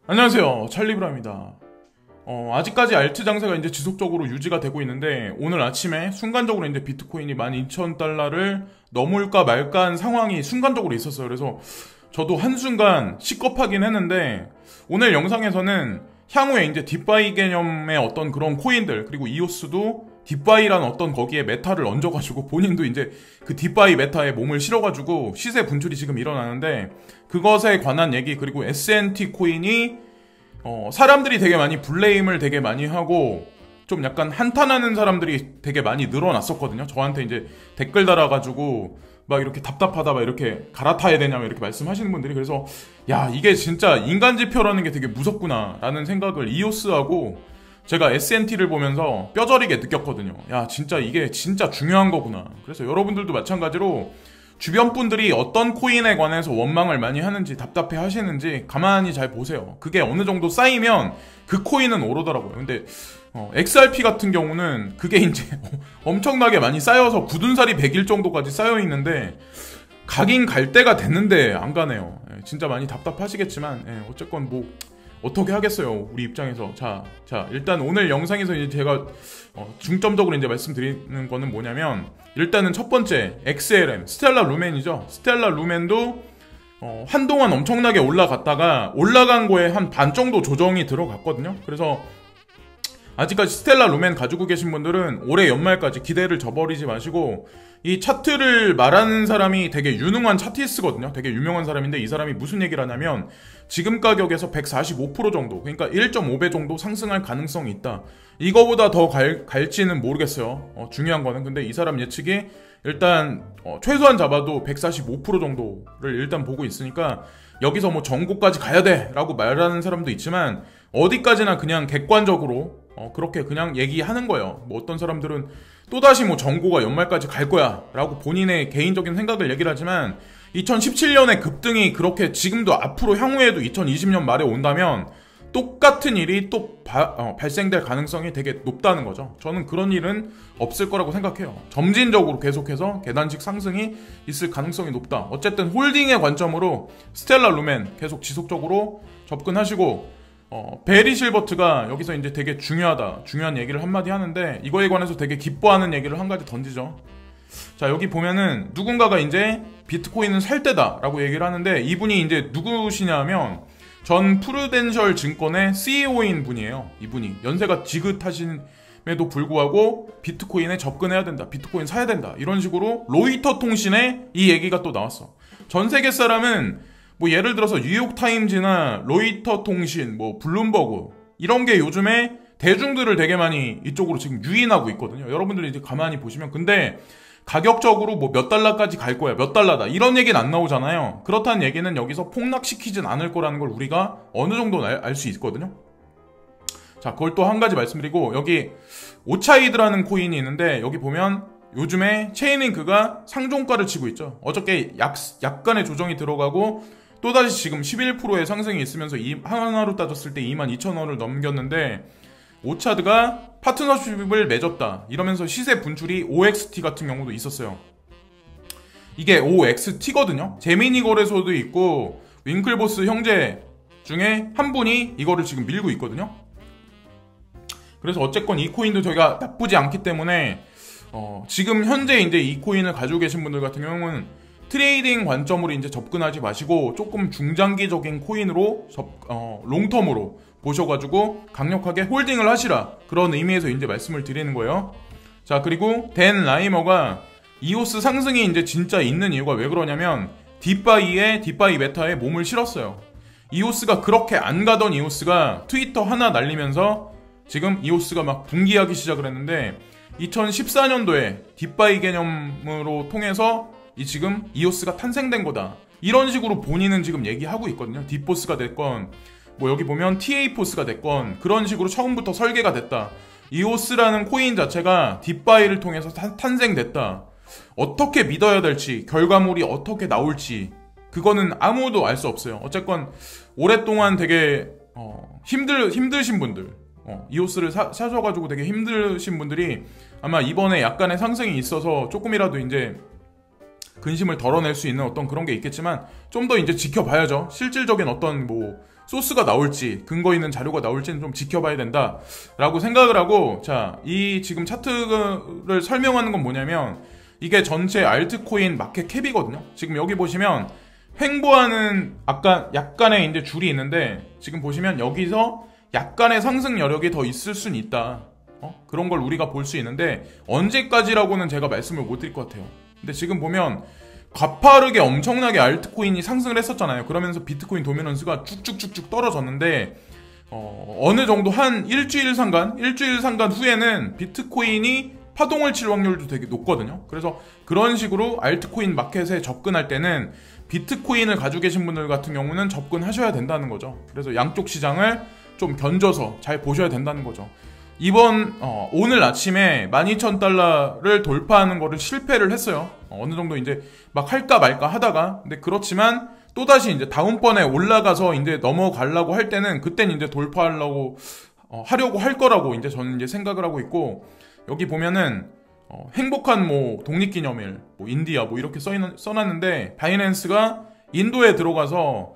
안녕하세요, 찰리브라입니다. 아직까지 알트 장세가 이제 지속적으로 유지가 되고 있는데, 오늘 아침에 순간적으로 이제 비트코인이 12,000달러를 넘을까 말까 한 상황이 순간적으로 있었어요. 그래서 저도 한순간 시겁하긴 했는데, 오늘 영상에서는 향후에 이제 딥바이 개념의 어떤 그런 코인들, 그리고 이오스도 딥바이라는 어떤 거기에 메타를 얹어가지고 본인도 이제 그 딥바이 메타에 몸을 실어가지고 시세 분출이 지금 일어나는데, 그것에 관한 얘기, 그리고 SNT 코인이 사람들이 되게 많이 블레임을 되게 많이 하고 좀 약간 한탄하는 사람들이 되게 많이 늘어났었거든요. 저한테 이제 댓글 달아가지고 막 이렇게 답답하다, 막 이렇게 갈아타야 되냐, 막 이렇게 말씀하시는 분들이. 그래서 야, 이게 진짜 인간 지표라는 게 되게 무섭구나 라는 생각을 이오스하고 제가 SNT를 보면서 뼈저리게 느꼈거든요. 야, 진짜 이게 진짜 중요한 거구나. 그래서 여러분들도 마찬가지로 주변 분들이 어떤 코인에 관해서 원망을 많이 하는지, 답답해 하시는지 가만히 잘 보세요. 그게 어느 정도 쌓이면 그 코인은 오르더라고요. 근데 XRP 같은 경우는 그게 이제 엄청나게 많이 쌓여서 굳은 살이 100일 정도까지 쌓여 있는데 가긴 갈 때가 됐는데 안 가네요. 진짜 많이 답답하시겠지만 어쨌건 뭐 어떻게 하겠어요, 우리 입장에서. 자, 일단 오늘 영상에서 이제 제가 중점적으로 이제 말씀드리는 거는 뭐냐면, 일단은 첫 번째, XLM, 스텔라 루멘이죠. 스텔라 루멘도 한동안 엄청나게 올라갔다가 올라간 거에 한 반 정도 조정이 들어갔거든요. 그래서 아직까지 스텔라 루멘 가지고 계신 분들은 올해 연말까지 기대를 저버리지 마시고, 이 차트를 말하는 사람이 되게 유능한 차티스거든요. 되게 유명한 사람인데, 이 사람이 무슨 얘기를 하냐면 지금 가격에서 145% 정도, 그러니까 1.5배 정도 상승할 가능성이 있다. 이거보다 더 갈지는 모르겠어요. 중요한 거는. 근데 이 사람 예측이 일단 최소한 잡아도 145% 정도를 일단 보고 있으니까, 여기서 뭐 전고까지 가야 돼 라고 말하는 사람도 있지만 어디까지나 그냥 객관적으로 그렇게 그냥 얘기하는 거예요. 뭐 어떤 사람들은 또다시 뭐 전고가 연말까지 갈 거야 라고 본인의 개인적인 생각을 얘기를 하지만, 2017년에 급등이 그렇게 지금도 앞으로 향후에도 2020년 말에 온다면 똑같은 일이 또 발생될 가능성이 되게 높다는 거죠. 저는 그런 일은 없을 거라고 생각해요. 점진적으로 계속해서 계단식 상승이 있을 가능성이 높다. 어쨌든 홀딩의 관점으로 스텔라 루멘 계속 지속적으로 접근하시고, 베리 실버트가 여기서 이제 되게 중요한 얘기를 한마디 하는데, 이거에 관해서 되게 기뻐하는 얘기를 한 가지 던지죠. 자, 여기 보면은 누군가가 이제 비트코인은 살 때다라고 얘기를 하는데, 이분이 이제 누구시냐면 전 프루덴셜 증권의 CEO인 분이에요. 이분이 연세가 지긋하심에도 불구하고 비트코인에 접근해야 된다, 비트코인 사야 된다, 이런 식으로 로이터 통신에 이 얘기가 또 나왔어. 전 세계 사람은 뭐 예를 들어서 뉴욕타임즈나 로이터 통신, 뭐 블룸버그, 이런 게 요즘에 대중들을 되게 많이 이쪽으로 지금 유인하고 있거든요. 여러분들이 이제 가만히 보시면. 근데 가격적으로 뭐 몇 달러까지 갈 거야, 몇 달러다, 이런 얘기는 안 나오잖아요. 그렇다는 얘기는 여기서 폭락시키진 않을 거라는 걸 우리가 어느 정도 알 수 있거든요. 자, 그걸 또 한 가지 말씀드리고, 여기 오차이드라는 코인이 있는데, 여기 보면 요즘에 체인링크가 상종가를 치고 있죠. 어저께 약간의 조정이 들어가고 또다시 지금 11%의 상승이 있으면서 하나로 따졌을 때 22,000원을 넘겼는데, 오차드가 파트너십을 맺었다 이러면서 시세 분출이 OXT 같은 경우도 있었어요. 이게 OXT거든요. 제미니 거래소도 있고 윙클보스 형제 중에 한 분이 이거를 지금 밀고 있거든요. 그래서 어쨌건 이 코인도 저희가 나쁘지 않기 때문에 지금 현재 이제 이 코인을 가지고 계신 분들 같은 경우는 트레이딩 관점으로 이제 접근하지 마시고 조금 중장기적인 코인으로 롱텀으로 보셔가지고 강력하게 홀딩을 하시라, 그런 의미에서 이제 말씀을 드리는 거예요. 자, 그리고 댄 라이머가 이오스 상승이 이제 진짜 있는 이유가 왜 그러냐면, 딥바이 메타에 몸을 실었어요. 이오스가 그렇게 안 가던 이오스가 트위터 하나 날리면서 지금 이오스가 막 붕괴하기 시작을 했는데, 2014년도에 딥바이 개념으로 통해서 지금 이오스가 탄생된 거다, 이런 식으로 본인은 지금 얘기하고 있거든요. 딥보스가 됐건 뭐 여기 보면 TA포스가 됐건 그런 식으로 처음부터 설계가 됐다. 이오스라는 코인 자체가 딥바이를 통해서 탄생됐다. 어떻게 믿어야 될지, 결과물이 어떻게 나올지 그거는 아무도 알 수 없어요. 어쨌건 오랫동안 되게 힘드신 분들, 이오스를 사셔가지고 되게 힘드신 분들이 아마 이번에 약간의 상승이 있어서 조금이라도 이제 근심을 덜어낼 수 있는 어떤 그런 게 있겠지만, 좀 더 이제 지켜봐야죠. 실질적인 어떤 뭐 소스가 나올지, 근거 있는 자료가 나올지는 좀 지켜봐야 된다라고 생각을 하고, 자, 이 지금 차트를 설명하는 건 뭐냐면, 이게 전체 알트코인 마켓 캡이거든요. 지금 여기 보시면 횡보하는 약간의 이제 줄이 있는데, 지금 보시면 여기서 약간의 상승 여력이 더 있을 수는 있다. 그런 걸 우리가 볼 수 있는데, 언제까지라고는 제가 말씀을 못 드릴 것 같아요. 근데 지금 보면 가파르게 엄청나게 알트코인이 상승을 했었잖아요. 그러면서 비트코인 도미넌스가 쭉쭉쭉쭉 떨어졌는데, 어느 정도 한 일주일 상간 후에는 비트코인이 파동을 칠 확률도 되게 높거든요. 그래서 그런 식으로 알트코인 마켓에 접근할 때는 비트코인을 가지고 계신 분들 같은 경우는 접근하셔야 된다는 거죠. 그래서 양쪽 시장을 좀 견줘서 잘 보셔야 된다는 거죠. 오늘 아침에 12,000달러를 돌파하는 거를 실패를 했어요. 어느 정도 이제 막 할까 말까 하다가. 근데 그렇지만 또다시 이제 다음번에 올라가서 이제 넘어가려고 할 때는 그때는 이제 돌파하려고 하려고 할 거라고 이제 저는 이제 생각을 하고 있고, 여기 보면은 행복한 뭐 독립기념일, 뭐 인디아 뭐 이렇게 써놨는데, 바이낸스가 인도에 들어가서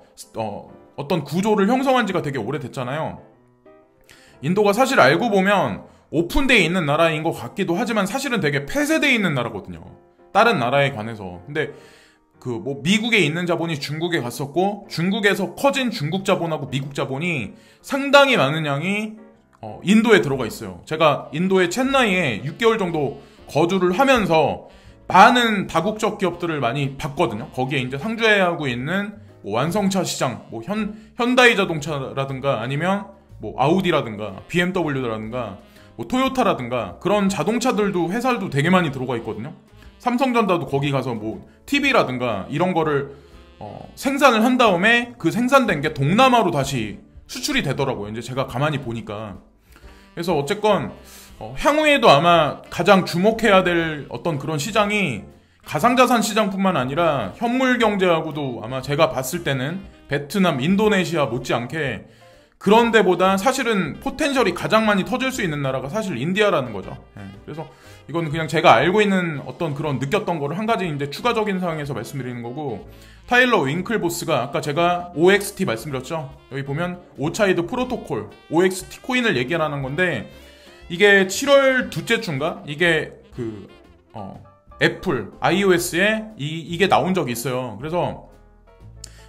어떤 구조를 형성한 지가 되게 오래됐잖아요. 인도가 사실 알고 보면 오픈되어 있는 나라인 것 같기도 하지만 사실은 되게 폐쇄되어 있는 나라거든요. 다른 나라에 관해서. 근데 뭐 미국에 있는 자본이 중국에 갔었고, 중국에서 커진 중국 자본하고 미국 자본이 상당히 많은 양이 인도에 들어가 있어요. 제가 인도의 첸나이에 6개월 정도 거주를 하면서 많은 다국적 기업들을 많이 봤거든요. 거기에 이제 상주하고 있는 뭐 완성차 시장, 뭐 현다이 자동차라든가 아니면 뭐 아우디라든가 BMW라든가 뭐 토요타라든가 그런 자동차들도 회사들도 되게 많이 들어가 있거든요. 삼성전자도 거기 가서 뭐 TV라든가 이런 거를 생산을 한 다음에 그 생산된 게 동남아로 다시 수출이 되더라고요. 이제 제가 가만히 보니까. 그래서 어쨌건 향후에도 아마 가장 주목해야 될 어떤 그런 시장이 가상자산 시장뿐만 아니라 현물 경제하고도 아마 제가 봤을 때는 베트남, 인도네시아 못지않게 그런 데보다 사실은 포텐셜이 가장 많이 터질 수 있는 나라가 사실 인디아라는 거죠. 그래서 이건 그냥 제가 알고 있는 어떤 그런 느꼈던 거를 한 가지 이제 추가적인 상황에서 말씀드리는 거고, 타일러 윙클보스가 아까 제가 OXT 말씀드렸죠. 여기 보면 오차이드 프로토콜, OXT 코인을 얘기하는 건데, 이게 7월 둘째 주인가? 이게 애플, iOS에 이게 나온 적이 있어요. 그래서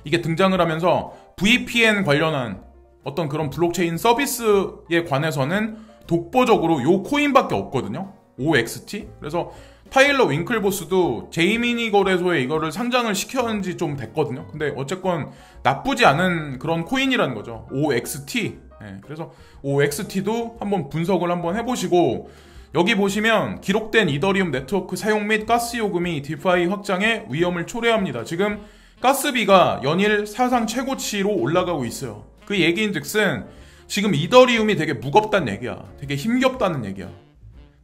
이게 등장을 하면서 VPN 관련한 어떤 그런 블록체인 서비스에 관해서는 독보적으로 요 코인밖에 없거든요. OXT. 그래서 타일러 윙클보스도 제이미니 거래소에 이거를 상장을 시켰는 지 좀 됐거든요. 근데 어쨌건 나쁘지 않은 그런 코인이라는 거죠. OXT. 그래서 OXT도 한번 분석을 한번 해보시고, 여기 보시면 기록된 이더리움 네트워크 사용 및 가스 요금이 디파이 확장에 위험을 초래합니다. 지금 가스비가 연일 사상 최고치로 올라가고 있어요. 그 얘기인즉슨 지금 이더리움이 되게 무겁다는 얘기야. 되게 힘겹다는 얘기야.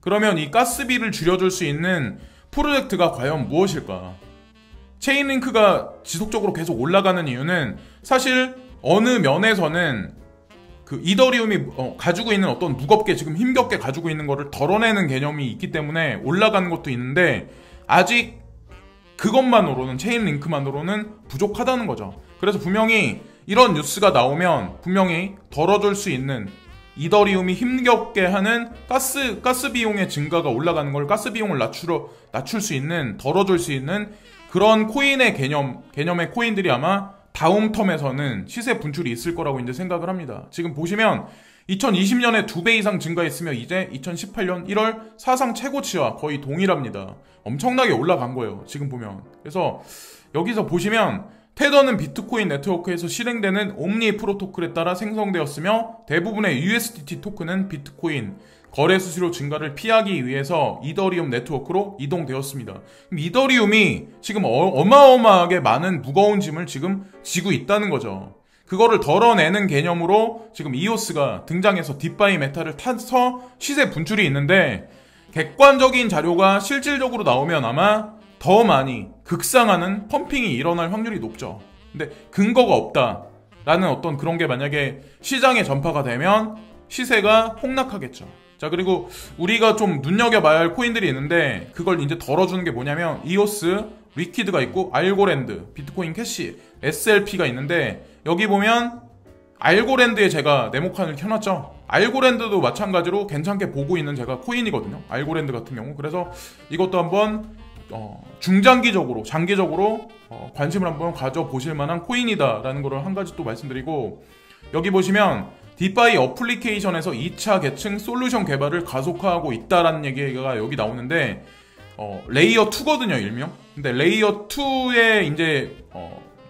그러면 이 가스비를 줄여줄 수 있는 프로젝트가 과연 무엇일까? 체인링크가 지속적으로 계속 올라가는 이유는 사실 어느 면에서는 그 이더리움이 가지고 있는 어떤 무겁게 지금 힘겹게 가지고 있는 거를 덜어내는 개념이 있기 때문에 올라가는 것도 있는데, 아직 그것만으로는, 체인링크만으로는 부족하다는 거죠. 그래서 분명히 이런 뉴스가 나오면 분명히 덜어줄 수 있는, 이더리움이 힘겹게 하는 가스 비용의 증가가 올라가는 걸 가스 비용을 낮출 수 있는, 덜어줄 수 있는 그런 코인의 개념의 코인들이 아마 다음 텀에서는 시세 분출이 있을 거라고 이제 생각을 합니다. 지금 보시면 2020년에 2배 이상 증가했으며 이제 2018년 1월 사상 최고치와 거의 동일합니다. 엄청나게 올라간 거예요. 지금 보면. 그래서 여기서 보시면 테더는 비트코인 네트워크에서 실행되는 옴니 프로토콜에 따라 생성되었으며 대부분의 USDT 토큰은 비트코인 거래 수수료 증가를 피하기 위해서 이더리움 네트워크로 이동되었습니다. 그럼 이더리움이 지금 어마어마하게 많은 무거운 짐을 지금 지고 있다는 거죠. 그거를 덜어내는 개념으로 지금 이오스가 등장해서 딥바이 메타를 타서 시세 분출이 있는데, 객관적인 자료가 실질적으로 나오면 아마 더 많이 극상하는 펌핑이 일어날 확률이 높죠. 근데 근거가 없다라는 어떤 그런 게 만약에 시장에 전파가 되면 시세가 폭락하겠죠. 자, 그리고 우리가 좀 눈여겨봐야 할 코인들이 있는데, 그걸 이제 덜어주는 게 뭐냐면 이오스, 리퀴드가 있고 알고랜드, 비트코인 캐시, SLP가 있는데, 여기 보면 알고랜드에 제가 네모칸을 켜놨죠. 알고랜드도 마찬가지로 괜찮게 보고 있는 제가 코인이거든요. 알고랜드 같은 경우. 그래서 이것도 한번 중장기적으로 장기적으로 관심을 한번 가져보실 만한 코인이다라는 거를 한 가지 또 말씀드리고, 여기 보시면 디파이 어플리케이션에서 2차 계층 솔루션 개발을 가속화하고 있다라는 얘기가 여기 나오는데, 레이어 2거든요, 일명. 근데 레이어 2에 이제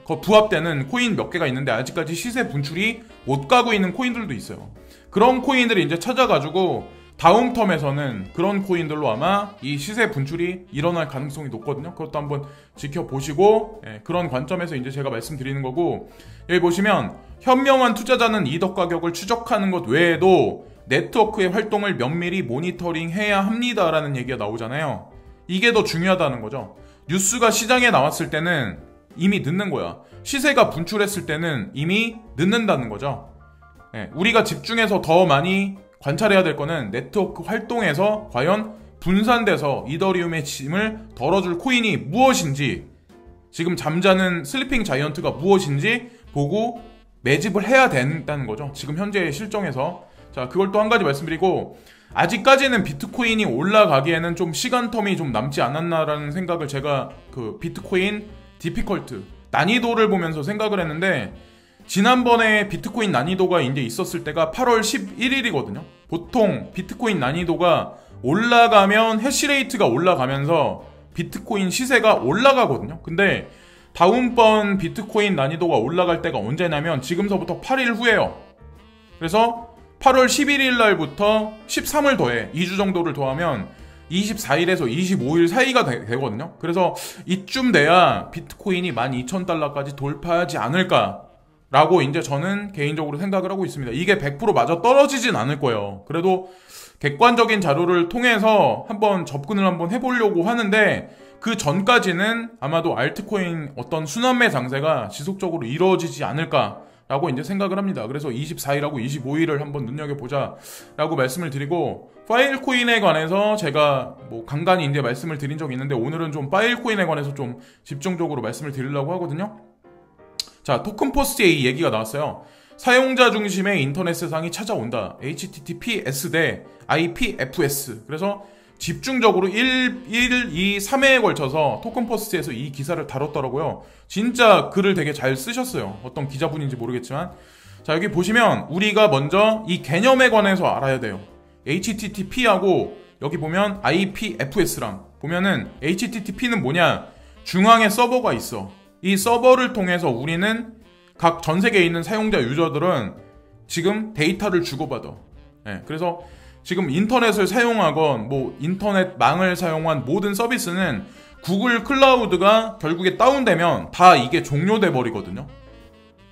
부합되는 코인 몇 개가 있는데 아직까지 시세 분출이 못 가고 있는 코인들도 있어요. 그런 코인들을 이제 찾아가지고 다음 텀에서는 그런 코인들로 아마 이 시세 분출이 일어날 가능성이 높거든요. 그것도 한번 지켜보시고, 그런 관점에서 이제 제가 말씀드리는 거고, 여기 보시면 현명한 투자자는 이덕 가격을 추적하는 것 외에도 네트워크의 활동을 면밀히 모니터링해야 합니다라는 얘기가 나오잖아요. 이게 더 중요하다는 거죠. 뉴스가 시장에 나왔을 때는 이미 늦는 거야. 시세가 분출했을 때는 이미 늦는다는 거죠. 우리가 집중해서 더 많이 관찰해야 될 거는 네트워크 활동에서 과연 분산돼서 이더리움의 짐을 덜어줄 코인이 무엇인지, 지금 잠자는 슬리핑 자이언트가 무엇인지 보고 매집을 해야 된다는 거죠. 지금 현재의 실정에서. 자, 그걸 또 한 가지 말씀드리고, 아직까지는 비트코인이 올라가기에는 좀 시간 텀이 좀 남지 않았나라는 생각을 제가 그 비트코인 디피컬트 난이도를 보면서 생각을 했는데, 지난번에 비트코인 난이도가 이제 있었을 때가 8월 11일이거든요. 보통 비트코인 난이도가 올라가면 해시레이트가 올라가면서 비트코인 시세가 올라가거든요. 근데 다음번 비트코인 난이도가 올라갈 때가 언제냐면 지금서부터 8일 후에요. 그래서 8월 11일 날부터 13을 더해 2주 정도를 더하면 24일에서 25일 사이가 되거든요. 그래서 이쯤 돼야 비트코인이 12,000달러까지 돌파하지 않을까 라고 이제 저는 개인적으로 생각을 하고 있습니다. 이게 100% 맞아 떨어지진 않을 거예요. 그래도 객관적인 자료를 통해서 한번 접근을 한번 해보려고 하는데, 그 전까지는 아마도 알트코인 어떤 순환매 장세가 지속적으로 이루어지지 않을까라고 이제 생각을 합니다. 그래서 24일하고 25일을 한번 눈여겨보자 라고 말씀을 드리고, 파일코인에 관해서 제가 뭐 간간히 이제 말씀을 드린 적이 있는데, 오늘은 좀 파일코인에 관해서 좀 집중적으로 말씀을 드리려고 하거든요. 자, 토큰포스의 이 얘기가 나왔어요. 사용자 중심의 인터넷 세상이 찾아온다. HTTPS 대 IPFS. 그래서 집중적으로 1, 2, 3회에 걸쳐서 토큰포스트에서 이 기사를 다뤘더라고요. 진짜 글을 되게 잘 쓰셨어요. 어떤 기자분인지 모르겠지만. 자, 여기 보시면 우리가 먼저 이 개념에 관해서 알아야 돼요. HTTP하고 여기 보면 IPFS랑 보면은 HTTP는 뭐냐? 중앙에 서버가 있어. 이 서버를 통해서 우리는 각 전 세계에 있는 사용자 유저들은 지금 데이터를 주고받아. 그래서 지금 인터넷을 사용하건 뭐 인터넷망을 사용한 모든 서비스는 구글 클라우드가 결국에 다운되면 다 이게 종료돼 버리거든요.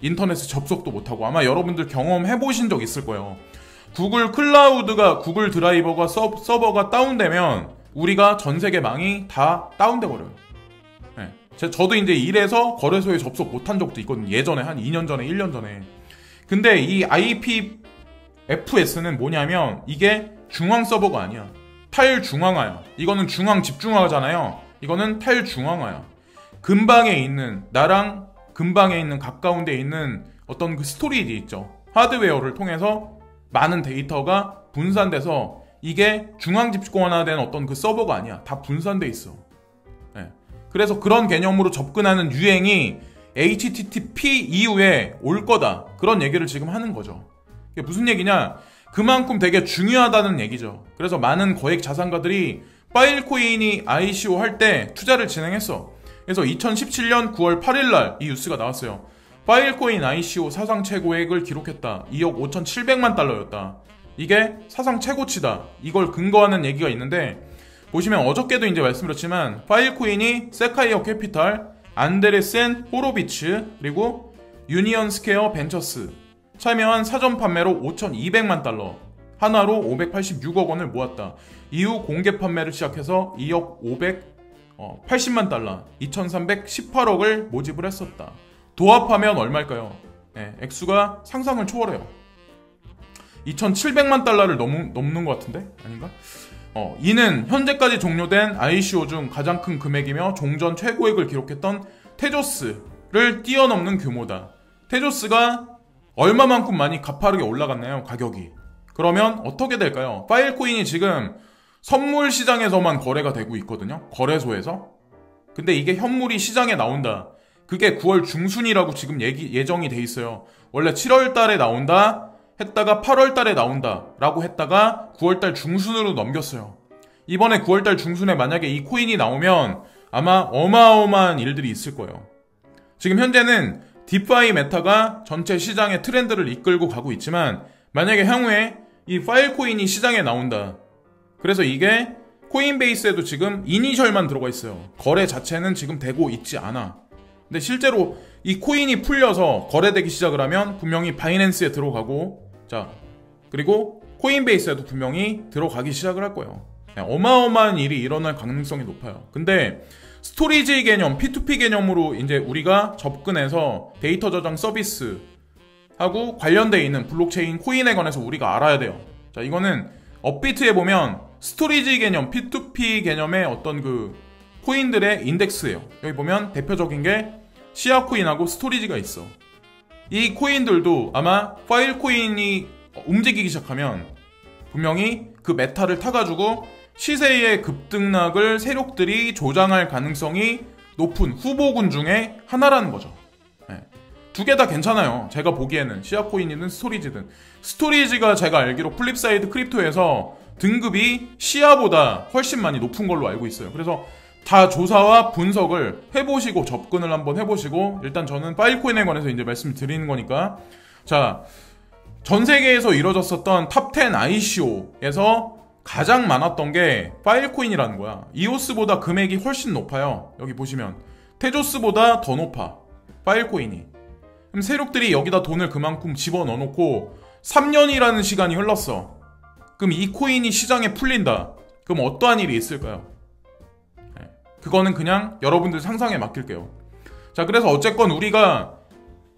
인터넷에 접속도 못하고. 아마 여러분들 경험해 보신 적 있을 거예요. 구글 클라우드가, 구글 드라이버가 서버가 다운되면 우리가 전 세계 망이 다 다운돼 버려요. 저도 이제 이래서 거래소에 접속 못한 적도 있거든요. 예전에 한 2년 전에, 1년 전에. 근데 이 IPFS는 뭐냐면 이게 중앙 서버가 아니야. 탈중앙화야. 이거는 중앙 집중화잖아요. 이거는 탈중앙화야. 근방에 있는, 나랑 근방에 있는, 가까운 데 있는 어떤 그 스토리지 있죠. 하드웨어를 통해서 많은 데이터가 분산돼서 이게 중앙 집중화된 어떤 그 서버가 아니야. 다 분산돼 있어. 그래서 그런 개념으로 접근하는 유행이 HTTP 이후에 올 거다. 그런 얘기를 지금 하는 거죠. 이게 무슨 얘기냐? 그만큼 되게 중요하다는 얘기죠. 그래서 많은 거액 자산가들이 파일코인이 ICO 할 때 투자를 진행했어. 그래서 2017년 9월 8일 날 이 뉴스가 나왔어요. 파일코인 ICO 사상 최고액을 기록했다. 2억 5,700만 달러였다. 이게 사상 최고치다. 이걸 근거하는 얘기가 있는데, 보시면 어저께도 이제 말씀드렸지만 파일코인이 세카이어 캐피탈, 안데레센 호로비츠, 그리고 유니언 스퀘어 벤처스 참여한 사전 판매로 5,200만 달러, 한화로 586억 원을 모았다. 이후 공개 판매를 시작해서 2억 580만 달러, 2,318억을 모집을 했었다. 도합하면 얼마일까요? 액수가 상상을 초월해요. 2,700만 달러를 넘는 것 같은데? 아닌가? 이는 현재까지 종료된 ICO 중 가장 큰 금액이며 종전 최고액을 기록했던 테조스를 뛰어넘는 규모다. 테조스가 얼마만큼 많이 가파르게 올라갔나요? 가격이. 그러면 어떻게 될까요? 파일코인이 지금 선물 시장에서만 거래가 되고 있거든요. 거래소에서. 근데 이게 현물이 시장에 나온다. 그게 9월 중순이라고 지금 예정이 돼 있어요. 원래 7월 달에 나온다 했다가 8월 달에 나온다 라고 했다가 9월 달 중순으로 넘겼어요. 이번에 9월 달 중순에 만약에 이 코인이 나오면 아마 어마어마한 일들이 있을 거예요. 지금 현재는 디파이 메타가 전체 시장의 트렌드를 이끌고 가고 있지만 만약에 향후에 이 파일코인이 시장에 나온다. 그래서 이게 코인베이스에도 지금 이니셜만 들어가 있어요. 거래 자체는 지금 되고 있지 않아. 근데 실제로 이 코인이 풀려서 거래되기 시작을 하면 분명히 바이낸스에 들어가고 자 그리고 코인베이스에도 분명히 들어가기 시작을 할 거예요. 어마어마한 일이 일어날 가능성이 높아요. 근데 스토리지 개념, P2P 개념으로 이제 우리가 접근해서 데이터 저장 서비스 하고 관련되어 있는 블록체인 코인에 관해서 우리가 알아야 돼요. 자, 이거는 업비트에 보면 스토리지 개념, P2P 개념의 어떤 그 코인들의 인덱스예요. 여기 보면 대표적인 게 시아 코인하고 스토리지가 있어. 이 코인들도 아마 파일 코인이 움직이기 시작하면 분명히 그 메타를 타가지고 시세의 급등락을 세력들이 조장할 가능성이 높은 후보군 중에 하나라는 거죠. 두 개 다 괜찮아요. 제가 보기에는 시아코인이든 스토리지든. 스토리지가 제가 알기로 플립사이드 크립토에서 등급이 시아보다 훨씬 많이 높은 걸로 알고 있어요. 그래서 다 조사와 분석을 해보시고 접근을 한번 해보시고 일단 저는 파일코인에 관해서 이제 말씀을 드리는 거니까 자, 전 세계에서 이뤄졌었던 탑10 ICO에서 가장 많았던 게 파일코인이라는 거야. 이오스보다 금액이 훨씬 높아요. 여기 보시면 테조스보다 더 높아 파일코인이. 그럼 세력들이 여기다 돈을 그만큼 집어넣어놓고 3년이라는 시간이 흘렀어. 그럼 이 코인이 시장에 풀린다. 그럼 어떠한 일이 있을까요? 그거는 그냥 여러분들 상상에 맡길게요. 자, 그래서 어쨌건 우리가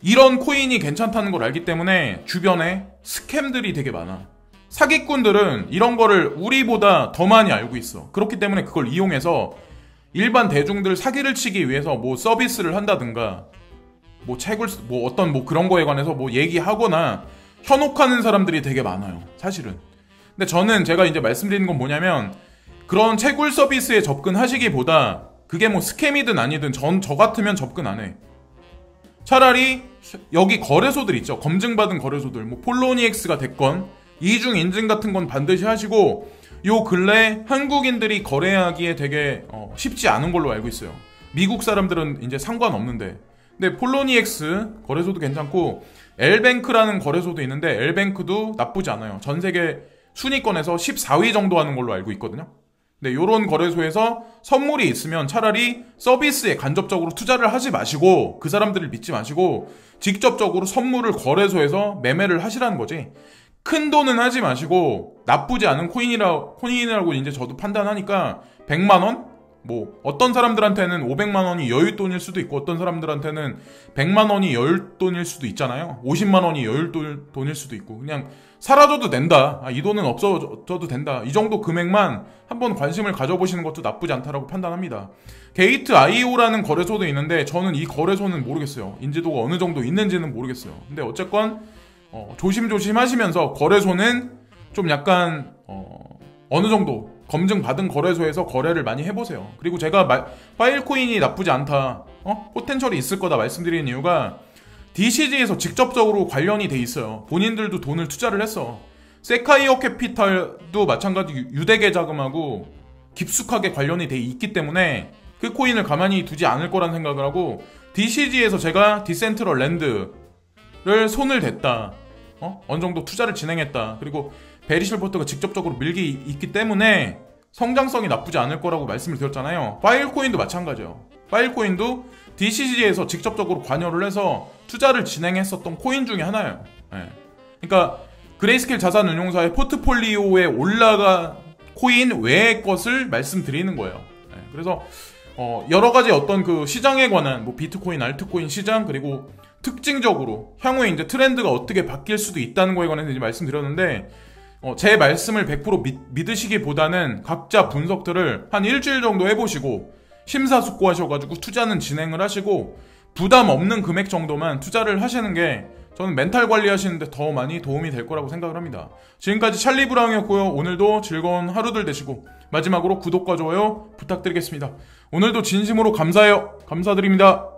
이런 코인이 괜찮다는 걸 알기 때문에 주변에 스캠들이 되게 많아. 사기꾼들은 이런 거를 우리보다 더 많이 알고 있어. 그렇기 때문에 그걸 이용해서 일반 대중들 사기를 치기 위해서 뭐 서비스를 한다든가 뭐 책을 뭐 어떤 뭐 그런 거에 관해서 뭐 얘기하거나 현혹하는 사람들이 되게 많아요. 사실은. 근데 저는 제가 이제 말씀드리는 건 뭐냐면 그런 채굴 서비스에 접근하시기보다 그게 뭐 스캠이든 아니든 저 같으면 접근 안 해. 차라리 여기 거래소들 있죠. 검증받은 거래소들 뭐 폴로니엑스가 됐건 이중 인증 같은 건 반드시 하시고 요 근래 한국인들이 거래하기에 되게 쉽지 않은 걸로 알고 있어요. 미국 사람들은 이제 상관없는데 근데 폴로니엑스 거래소도 괜찮고 엘뱅크라는 거래소도 있는데 엘뱅크도 나쁘지 않아요. 전 세계 순위권에서 14위 정도 하는 걸로 알고 있거든요. 근데 요런 거래소에서 선물이 있으면 차라리 서비스에 간접적으로 투자를 하지 마시고 그 사람들을 믿지 마시고 직접적으로 선물을 거래소에서 매매를 하시라는 거지. 큰 돈은 하지 마시고 나쁘지 않은 코인이라고 이제 저도 판단하니까 100만 원? 뭐 어떤 사람들한테는 500만 원이 여윳돈일 수도 있고 어떤 사람들한테는 100만 원이 여윳돈일 수도 있잖아요. 50만 원이 여윳돈일 수도 있고 그냥 사라져도 된다. 이 돈은 없어져도 된다. 이 정도 금액만 한번 관심을 가져보시는 것도 나쁘지 않다라고 판단합니다. 게이트.io라는 거래소도 있는데 저는 이 거래소는 모르겠어요. 인지도가 어느 정도 있는지는 모르겠어요. 근데 어쨌건 조심조심 하시면서 거래소는 좀 약간 어느 정도 검증받은 거래소에서 거래를 많이 해보세요. 그리고 제가 파일코인이 나쁘지 않다, 포텐셜이 있을 거다 말씀드리는 이유가 DCG에서 직접적으로 관련이 돼 있어요. 본인들도 돈을 투자를 했어. 세카이어 캐피탈도 마찬가지 유대계 자금하고 깊숙하게 관련이 돼 있기 때문에 그 코인을 가만히 두지 않을 거란 생각을 하고 DCG에서 제가 디센트럴 랜드를 손을 댔다. 어느 정도 투자를 진행했다. 그리고 베리실포트가 직접적으로 밀기 있기 때문에 성장성이 나쁘지 않을 거라고 말씀을 드렸잖아요. 파일코인도 마찬가지예요. 파일코인도 DCG에서 직접적으로 관여를 해서 투자를 진행했었던 코인 중에 하나예요. 그러니까 그레이스케일 자산운용사의 포트폴리오에 올라가 코인 외의 것을 말씀드리는 거예요. 그래서 여러 가지 어떤 그 시장에 관한 뭐 비트코인, 알트코인 시장 그리고 특징적으로 향후에 이제 트렌드가 어떻게 바뀔 수도 있다는 거에 관해서 이제 말씀드렸는데 제 말씀을 100% 믿으시기보다는 각자 분석들을 한 일주일 정도 해보시고 심사숙고하셔가지고 투자는 진행을 하시고 부담 없는 금액 정도만 투자를 하시는 게 저는 멘탈 관리하시는데 더 많이 도움이 될 거라고 생각을 합니다. 지금까지 찰리브라운이었고요. 오늘도 즐거운 하루들 되시고 마지막으로 구독과 좋아요 부탁드리겠습니다. 오늘도 진심으로 감사해요. 감사드립니다.